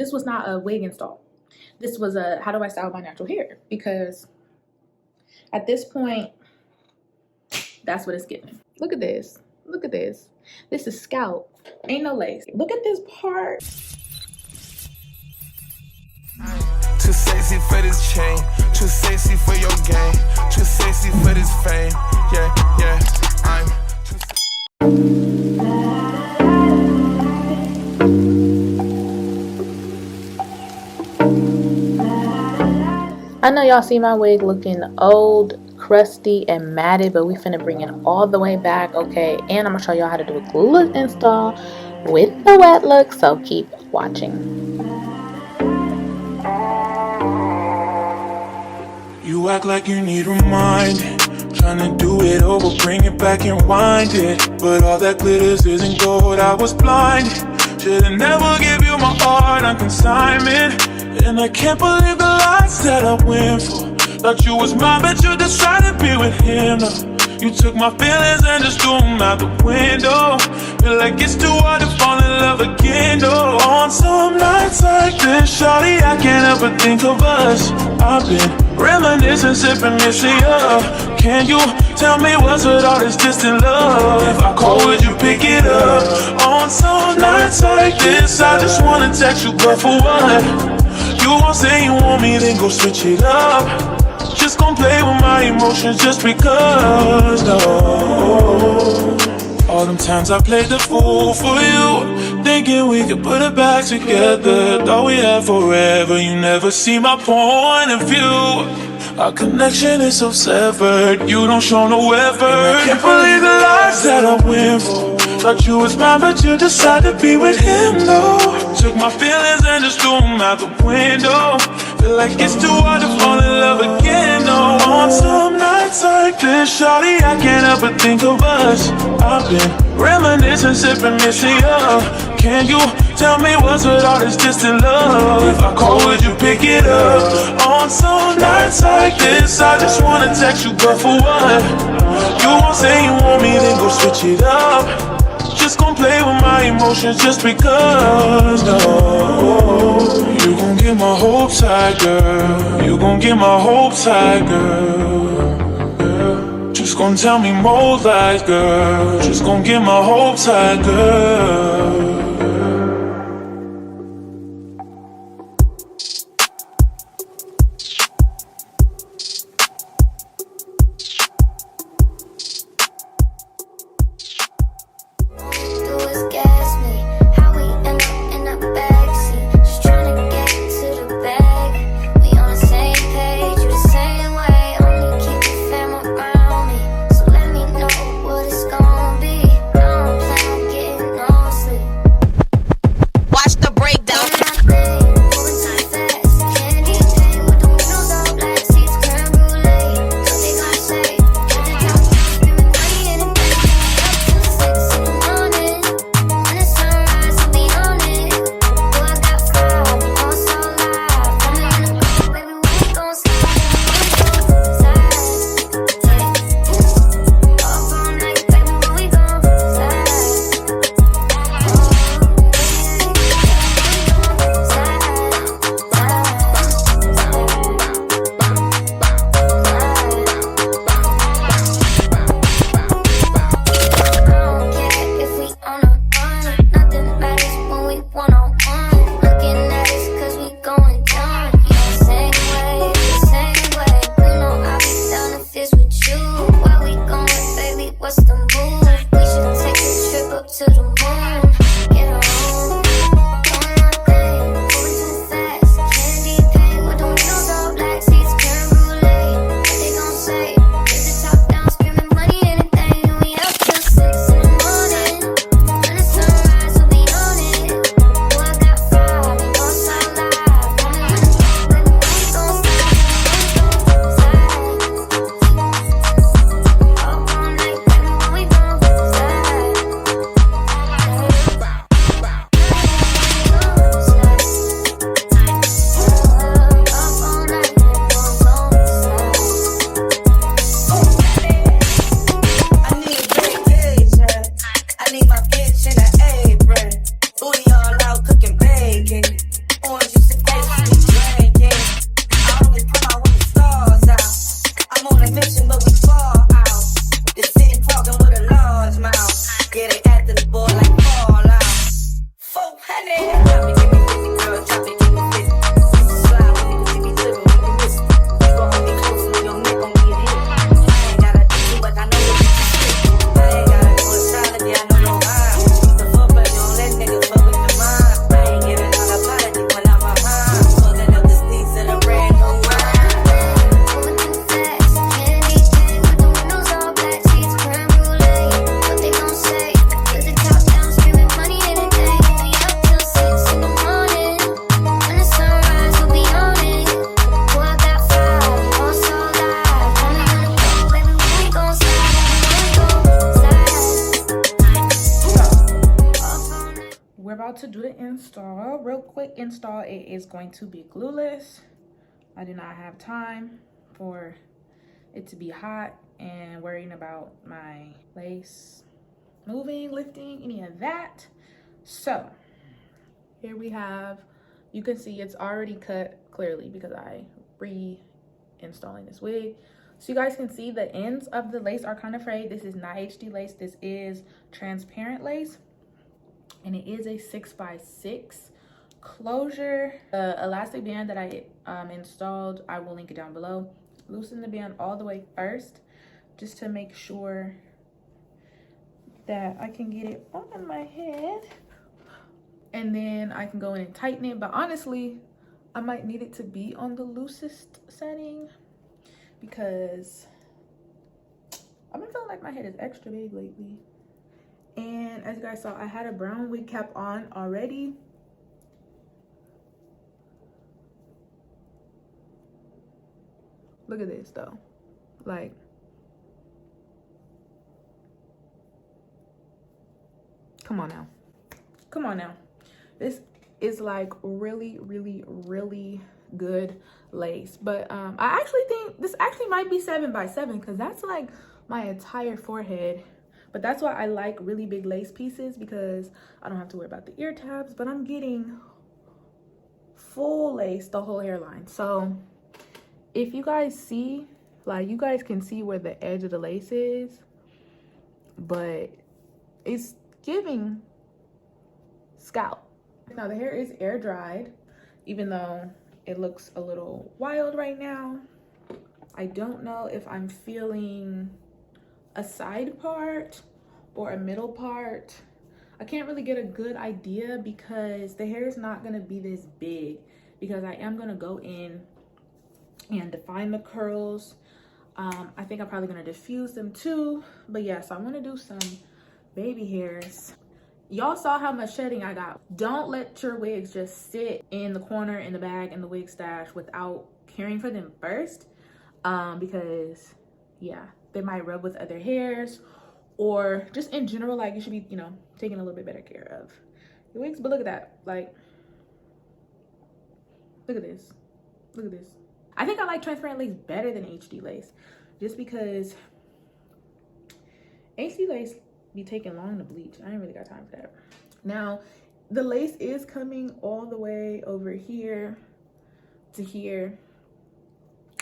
This was not a wig install. This was a how do I style my natural hair, because at this point, that's what it's giving. Look at this. Look at this. This is scalp. Ain't no lace. Look at this part. Too sexy for this chain. Too sexy for your game. Too sexy for this fame. Yeah, yeah. I'm too I know y'all see my wig looking old, crusty, and matted, but we finna bring it all the way back, okay? And I'm gonna show y'all how to do a glue install with the wet look, so keep watching. You act like you need reminding. Trying to do it over, bring it back and wind it. But all that glitters isn't gold, I was blinded. Should've never give you my heart on consignment. And I can't believe the lies that I went for. Thought you was mine, but you decided to be with him. No, you took my feelings and just threw them out the window. Feel like it's too hard to fall in love again, though. On some nights like this, shawty, I can't help but think of us. I've been reminiscing, sipping, missing you. Can you tell me what's with all this distant love? If I call, would you pick it up? On some nights like this, I just wanna text you, but for what? You won't say you want me, then go switch it up. Just gon' play with my emotions just because, no. All them times I played the fool for you, thinking we could put it back together. Thought we had forever, you never see my point of view. Our connection is so severed, you don't show no effort. And I can't believe the lies that I went for. Thought you was mine, but you decided to be with him, no. Took my feelings and just threw them out the window. Feel like it's too hard to fall in love again, no. On some nights like this, shawty, I can't help but think of us. I've been reminiscing, sipping, missing you. Can you tell me what's with all this distant love? If I call, would you pick it up? On some nights like this, I just wanna text you, but for what? You won't say you want me, then go switch it up. Just gon' play with my emotions just because, no. You gon' get my hopes high, girl. You gon' get my hopes high, girl. Just gon' tell me more lies, girl. Just gon' get my hopes high, girl. install, real quick install. It is going to be glueless. I do not have time for it to be hot and worrying about my lace moving, lifting, any of that. So here we have, you can see it's already cut clearly because I reinstalling this wig. So you guys can see the ends of the lace are kind of frayed. This is not HD lace, this is transparent lace, and it is a 6x6 closure. The elastic band that I installed, I will link it down below. Loosen the band all the way first, just to make sure that I can get it on my head, and then I can go in and tighten it. But honestly, I might need it to be on the loosest setting because I've been feeling like my head is extra big lately. And as you guys saw, I had a brown wig cap on already. Look at this though, like, come on now, come on now. This is like really, really, really good lace. But I actually think this actually might be 7x7 because that's like my entire forehead. But that's why I like really big lace pieces, because I don't have to worry about the ear tabs, but I'm getting full lace the whole hairline. So if you guys see, like, you guys can see where the edge of the lace is, but it's giving scalp. Now the hair is air dried, even though it looks a little wild right now. I don't know if I'm feeling a side part or a middle part. I can't really get a good idea because the hair is not gonna be this big, because I am gonna go in and define the curls. I think I'm probably gonna diffuse them too. But yeah, so I'm gonna do some baby hairs. Y'all saw how much shedding I got. Don't let your wigs just sit in the corner, in the bag, in the wig stash without caring for them first. Because yeah, they might rub with other hairs, or just in general, like, you should be, you know, taking a little bit better care of your wigs. But look at that, like, look at this, look at this. I think I like transparent lace better than HD lace, just because HD lace be taking long to bleach. I ain't really got time for that. Now the lace is coming all the way over here to here,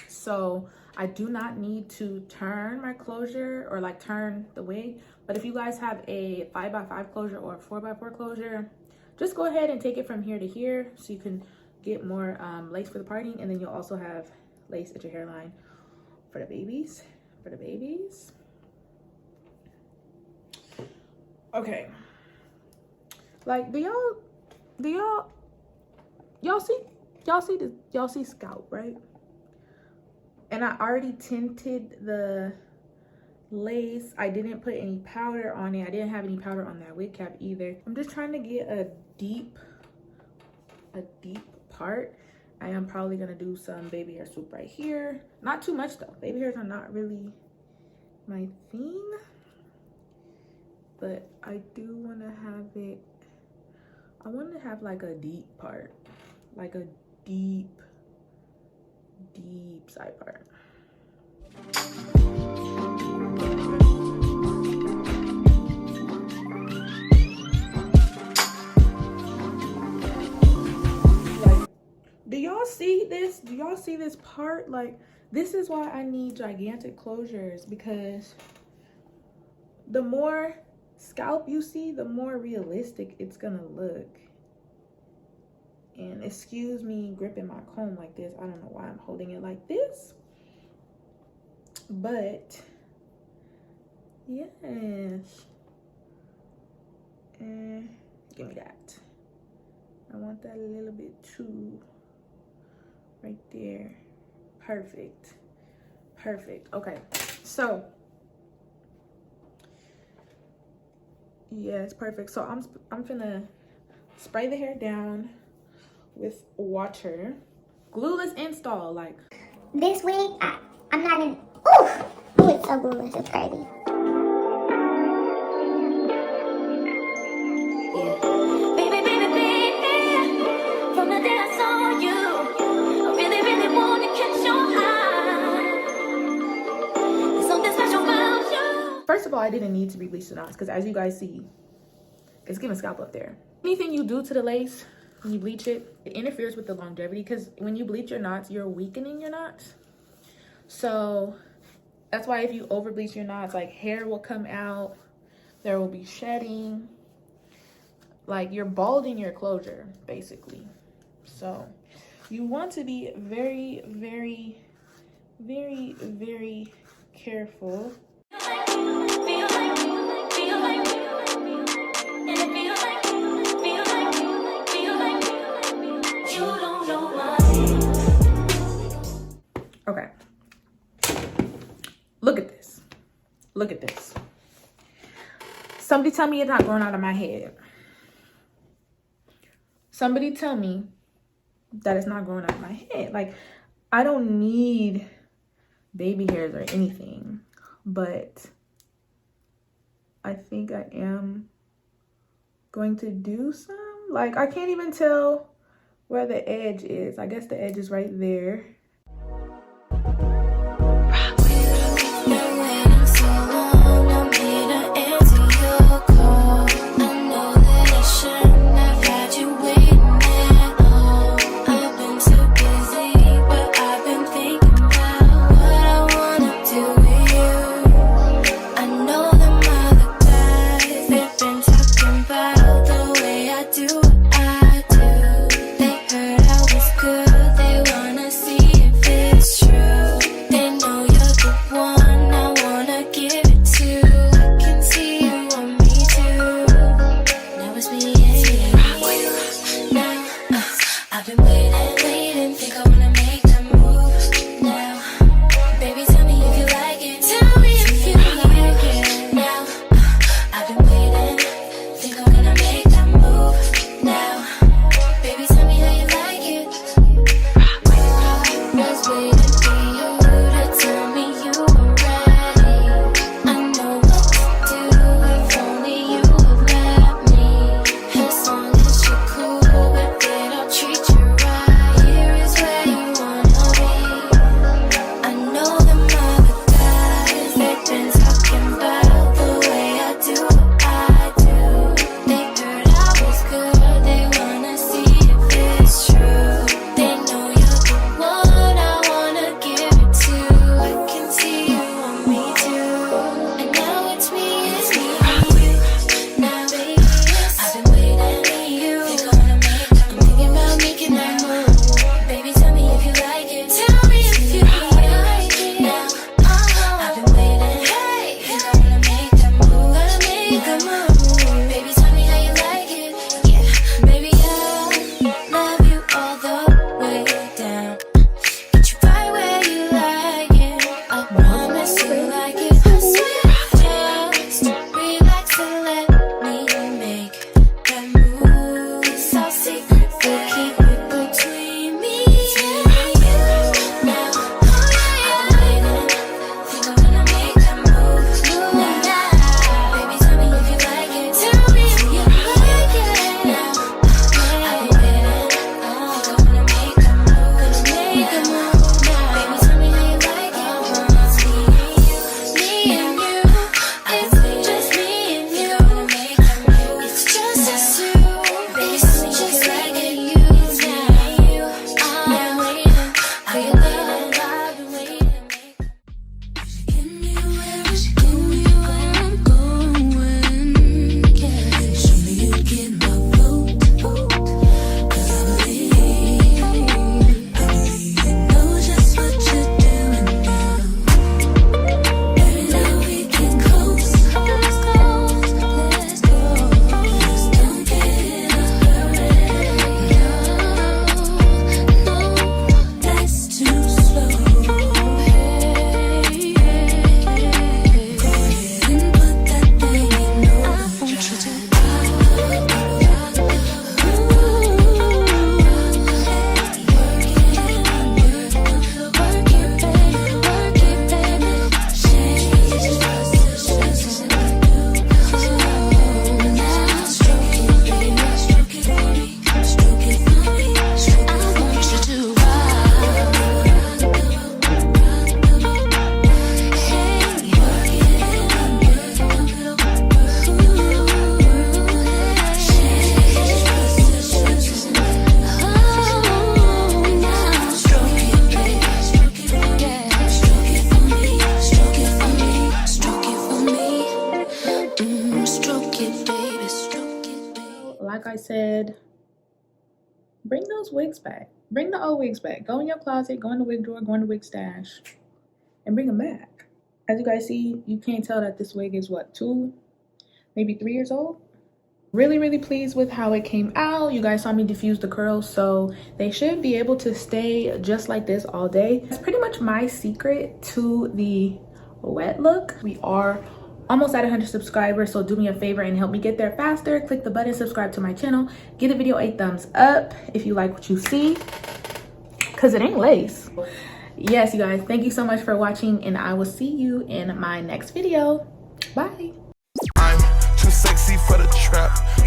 so I do not need to turn my closure or like turn the wig. But if you guys have a 5x5 closure or a 4x4 closure, just go ahead and take it from here to here so you can get more lace for the parting, and then you'll also have lace at your hairline for the babies. Okay, like, do y'all see scalp, right? And I already tinted the lace. I didn't put any powder on it. I didn't have any powder on that wig cap either. I'm just trying to get a deep part. I am probably gonna do some baby hair swoop right here. Not too much though. Baby hairs are not really my thing, but I do want to have it. I want to have like a deep part, like a deep side part. Do y'all see this? Do y'all see this part? Like, this is why I need gigantic closures, because the more scalp you see, the more realistic it's gonna look. And excuse me gripping my comb like this. I don't know why I'm holding it like this, but yes. And give me that. I want that a little bit too. Right there. Perfect. Okay, so yeah, it's perfect. So I'm gonna spray the hair down with water. Glueless install. Like, this wig, I'm not in. Oh, it's so glueless, it's crazy. Baby, for you. I really, really want to catch your eye. There's something special about you. First of all, I didn't need to rebleach the knots because as you guys see, it's giving scalp up there. Anything you do to the lace when you bleach it, it interferes with the longevity because when you bleach your knots, you're weakening your knots. So that's why if you over bleach your knots, like hair will come out, there will be shedding, like you're balding your closure basically. So you want to be very, very, very, very careful. Okay. Look at this. Look at this. Somebody tell me it's not growing out of my head. Somebody tell me that it's not growing out of my head. Like, I don't need baby hairs or anything, but I think I am going to do some. Like, I can't even tell where the edge is. I guess the edge is right there. See those wigs back. Bring the old wigs back. Go in your closet, go in the wig drawer, go in the wig stash, and bring them back. As you guys see, you can't tell that this wig is what, 2, maybe 3 years old. Really pleased with how it came out. You guys saw me diffuse the curls, so they should be able to stay just like this all day. That's pretty much my secret to the wet look. We are almost at 100 subscribers, so do me a favor and help me get there faster. Click the button, subscribe to my channel, give the video a thumbs up if you like what you see, because it ain't lace. Yes, you guys, thank you so much for watching, and I will see you in my next video. Bye. I'm too sexy for the trap.